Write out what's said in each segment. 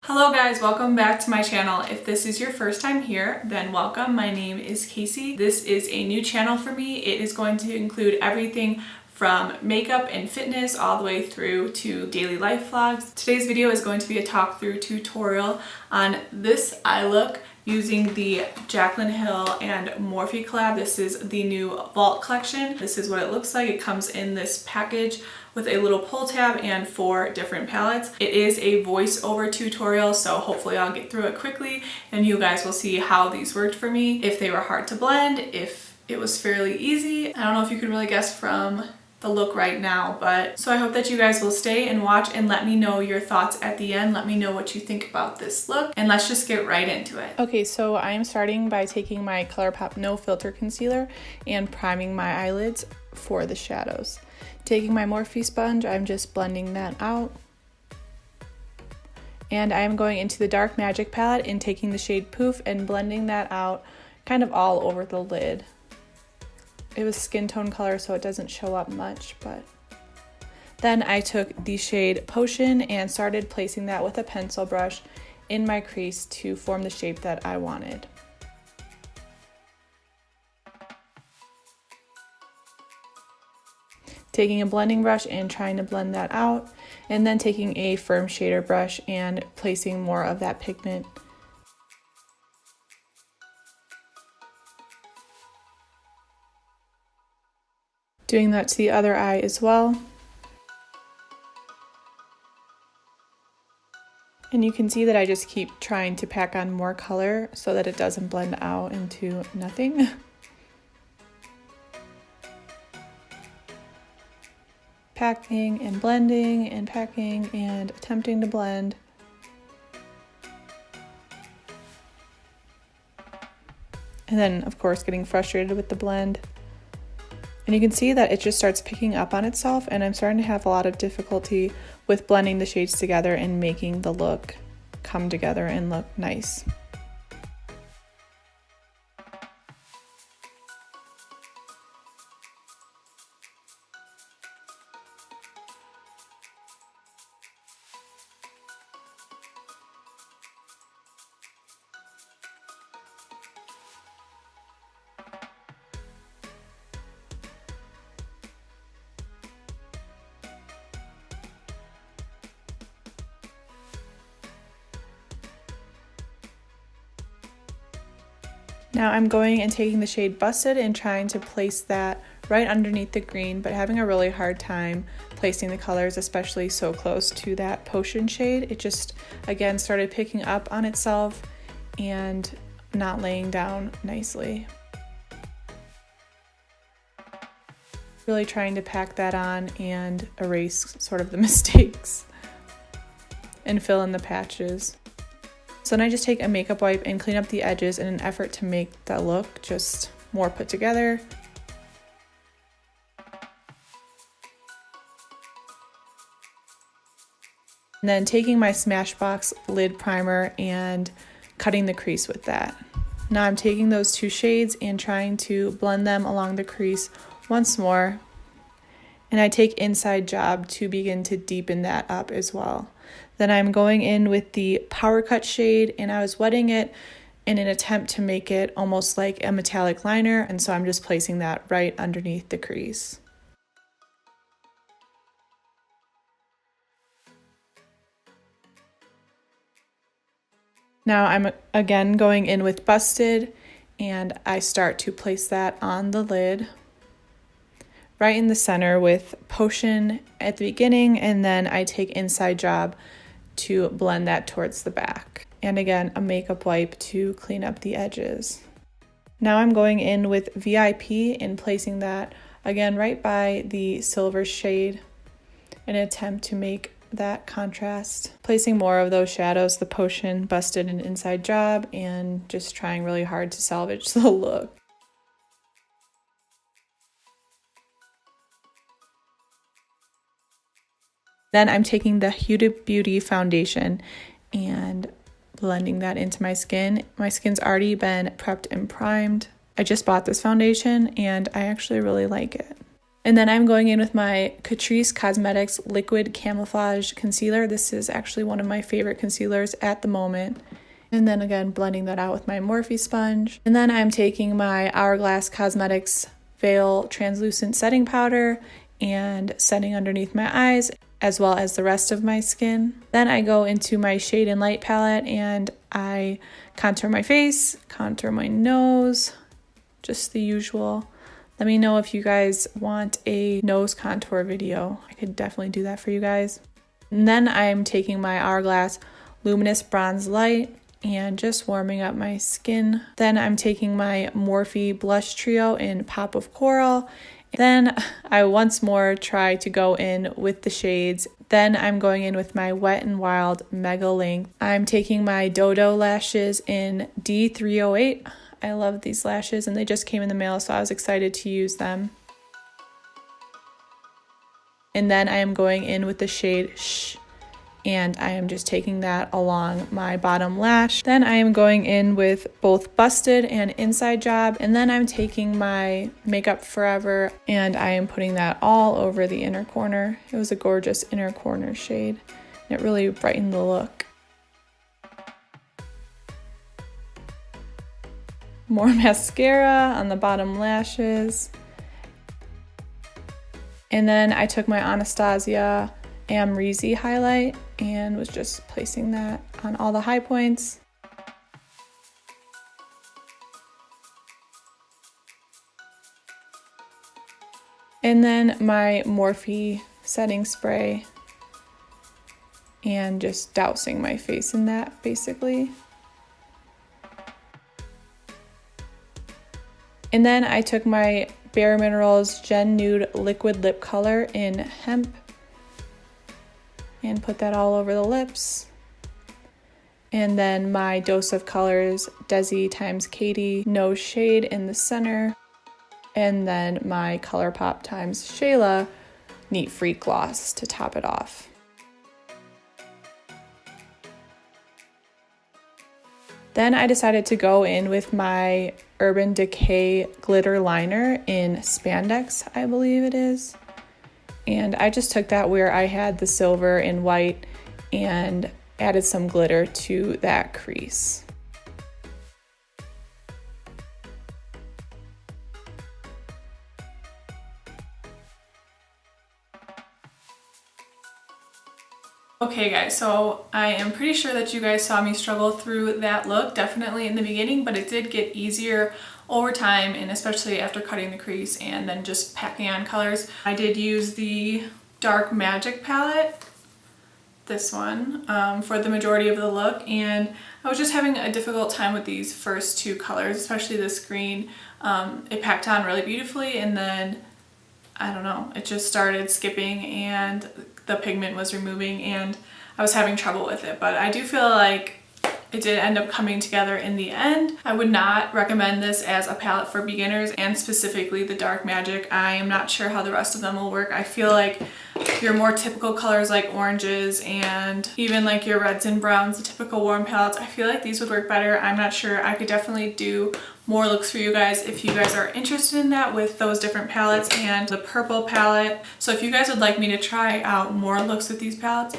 Hello guys, welcome back to my channel. If this is your first time here, then welcome. My name is Casey. This is a new channel for me. It is going to include everything from makeup and fitness all the way through to daily life vlogs. Today's video is going to be a talk through tutorial on this eye look using the Jaclyn Hill and Morphe collab. This is the new Vault collection. This is what it looks like. It comes in this package with a little pull tab and 4 different palettes. It is a voiceover tutorial, so hopefully I'll get through it quickly and you guys will see how these worked for me, if they were hard to blend, if it was fairly easy. I don't know if you can really guess from the look right now, but so I hope that you guys will stay and watch and let me know your thoughts at the end. Let me know what you think about this look, and let's just get right into it. Okay, so I'm starting by taking my ColourPop No Filter Concealer and priming my eyelids for the shadows. Taking my Morphe sponge, I'm just blending that out. And I'm going into the Dark Magic palette and taking the shade Poof and blending that out kind of all over the lid. It was skin tone color, so it doesn't show up much, but then I took the shade Potion and started placing that with a pencil brush in my crease to form the shape that I wanted. Taking a blending brush and trying to blend that out, and then taking a firm shader brush and placing more of that pigment. Doing that to the other eye as well. And you can see that I just keep trying to pack on more color so that it doesn't blend out into nothing. Packing and blending and packing and attempting to blend. And then, of course, getting frustrated with the blend. And you can see that it just starts picking up on itself, and I'm starting to have a lot of difficulty with blending the shades together and making the look come together and look nice. Now I'm going and taking the shade Busted and trying to place that right underneath the green, but having a really hard time placing the colors, especially so close to that Potion shade. It just, again, started picking up on itself and not laying down nicely. Really trying to pack that on and erase sort of the mistakes and fill in the patches. So then I just take a makeup wipe and clean up the edges in an effort to make that look just more put together. And then taking my Smashbox lid primer and cutting the crease with that. Now I'm taking those 2 shades and trying to blend them along the crease once more. And I take Inside Job to begin to deepen that up as well. Then I'm going in with the Power Cut shade, and I was wetting it in an attempt to make it almost like a metallic liner, and so I'm just placing that right underneath the crease. Now I'm again going in with Busted, and I start to place that on the lid right in the center with Potion at the beginning, and then I take Inside Job to blend that towards the back. And again, a makeup wipe to clean up the edges. Now I'm going in with VIP and placing that again right by the silver shade in an attempt to make that contrast. Placing more of those shadows, the Potion, Busted, and Inside Job, and just trying really hard to salvage the look. Then I'm taking the Huda Beauty foundation and blending that into my skin. My skin's already been prepped and primed. I just bought this foundation and I actually really like it. And then I'm going in with my Catrice Cosmetics Liquid Camouflage Concealer. This is actually one of my favorite concealers at the moment. And then again, blending that out with my Morphe sponge. And then I'm taking my Hourglass Cosmetics Veil Translucent Setting Powder and setting underneath my eyes, as well as the rest of my skin. Then I go into my Shade and Light palette and I contour my face, contour my nose, just the usual. Let me know if you guys want a nose contour video. I could definitely do that for you guys. And then I'm taking my Hourglass Luminous Bronze Light and just warming up my skin. Then I'm taking my Morphe Blush Trio in Pop of Coral. Then I once more try to go in with the shades. Then I'm going in with my Wet n Wild Mega Length. I'm taking my Dodo lashes in D308. I love these lashes and they just came in the mail, so I was excited to use them. And then I am going in with the shade Shh, and I am just taking that along my bottom lash. Then I am going in with both Busted and Inside Job, and then I'm taking my Makeup Forever and I am putting that all over the inner corner. It was a gorgeous inner corner shade. It really brightened the look. More mascara on the bottom lashes. And then I took my Anastasia Amrezy highlight and was just placing that on all the high points. And then my Morphe setting spray and just dousing my face in that basically. And then I took my Bare Minerals Gen Nude Liquid Lip Color in Hemp and put that all over the lips. And then my Dose of Colors Desi x Katie No Shade in the center. And then my ColourPop x Shayla Neat Freak Gloss to top it off. Then I decided to go in with my Urban Decay glitter liner in Spandex, I believe it is. And I just took that where I had the silver and white and added some glitter to that crease. Okay guys, so I am pretty sure that you guys saw me struggle through that look, definitely in the beginning, but it did get easier over time, and especially after cutting the crease and then just packing on colors. I did use the Dark Magic palette, this one, for the majority of the look, and I was just having a difficult time with these first two colors, especially this green. It packed on really beautifully, and then, I don't know, it just started skipping and the pigment was removing and I was having trouble with it, but I do feel like it did end up coming together in the end. I would not recommend this as a palette for beginners, and specifically the Dark Magic. I am not sure how the rest of them will work. I feel like your more typical colors like oranges and even like your reds and browns, the typical warm palettes, I feel like these would work better. I'm not sure. I could definitely do more looks for you guys if you guys are interested in that with those different palettes and the purple palette. So if you guys would like me to try out more looks with these palettes,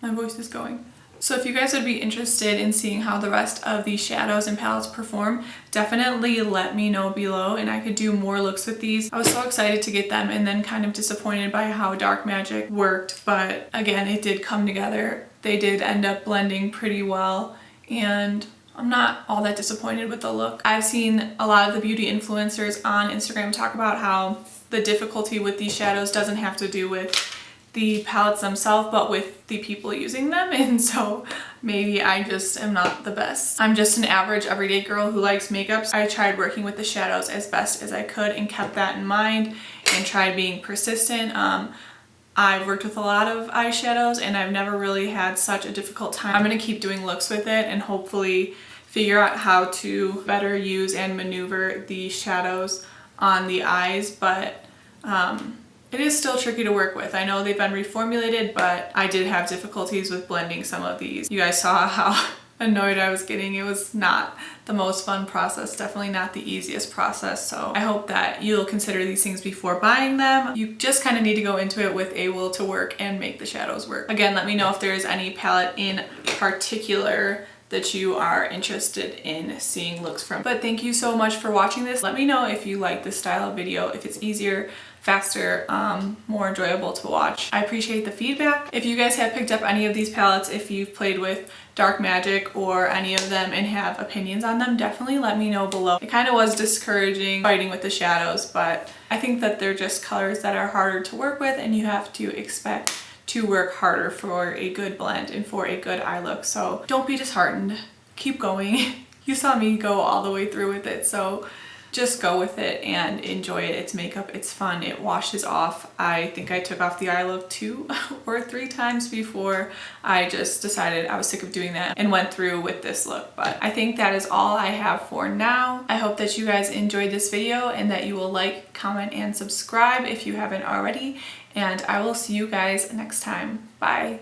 my voice is going. So if you guys would be interested in seeing how the rest of these shadows and palettes perform, definitely let me know below and I could do more looks with these. I was so excited to get them and then kind of disappointed by how Dark Magic worked, but again, it did come together. They did end up blending pretty well and I'm not all that disappointed with the look. I've seen a lot of the beauty influencers on Instagram talk about how the difficulty with these shadows doesn't have to do with the palettes themselves, but with the people using them, and so maybe I just am not the best. I'm just an average everyday girl who likes makeups. I tried working with the shadows as best as I could and kept that in mind and tried being persistent. I've worked with a lot of eyeshadows and I've never really had such a difficult time. I'm gonna keep doing looks with it and hopefully figure out how to better use and maneuver the shadows on the eyes, but it is still tricky to work with. I know they've been reformulated, but I did have difficulties with blending some of these. You guys saw how annoyed I was getting. It was not the most fun process, definitely not the easiest process. So I hope that you'll consider these things before buying them. You just kind of need to go into it with a will to work and make the shadows work. Again, let me know if there's any palette in particular that you are interested in seeing looks from. But thank you so much for watching this. Let me know if you like this style of video, if it's easier, faster, more enjoyable to watch. I appreciate the feedback. If you guys have picked up any of these palettes, if you've played with Dark Magic or any of them and have opinions on them, definitely let me know below. It kind of was discouraging fighting with the shadows, but I think that they're just colors that are harder to work with, and you have to expect to work harder for a good blend and for a good eye look. So don't be disheartened. Keep going. You saw me go all the way through with it, so just go with it and enjoy it. It's makeup, it's fun, it washes off. I think I took off the eye look 2 or 3 times before I just decided I was sick of doing that and went through with this look. But I think that is all I have for now. I hope that you guys enjoyed this video and that you will like, comment, and subscribe if you haven't already. And I will see you guys next time. Bye.